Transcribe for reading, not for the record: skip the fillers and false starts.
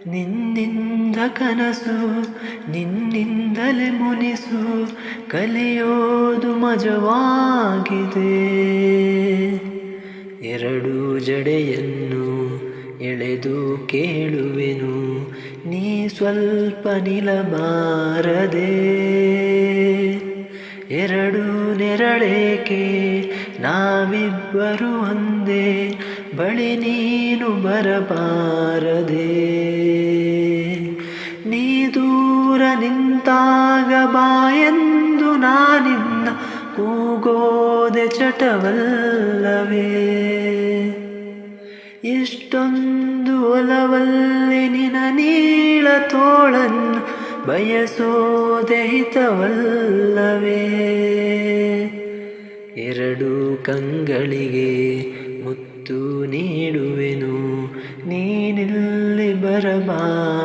ನಿನ್ನಿಂದ ಕನಸು ನಿನ್ನಿಂದಲೇ ಮುನಿಸು ಕಲಿಯೋದು ಮಜವಾಗಿದೆ. ಎರಡು ಜಡೆಯನ್ನು ಎಳೆದು ಕೇಳುವೆನು ನೀ ಸ್ವಲ್ಪ ನಿಲ್ಲಬಾರದೆ. ಎರಡು ನೆರಳೇಕೆ ನಾವಿಬ್ಬರು ಒಂದೇ ಬಳಿ ನೀನು ಬರಬಾರದೆ. ನೀ ದೂರ ನಿಂತಾಗ ಬಾಯೆಂದು ನಾನಿನ್ನ ಕೂಗೋದೆ ಚಟವಲ್ಲವೇ. ಎಷ್ಟೊಂದು ಒಲವಲ್ಲಿ ನಿನ ನೀಳ ತೋಳನ್ನು ಬಯಸೋದೆ ಹಿತವಲ್ಲವೇ. ಎರಡು ಕಂಗಳಿಗೆ ಮುತ್ತು ನೀಡುವೆನು ನೀನಿಲ್ಲಿ ಬರಬಾರದೆ.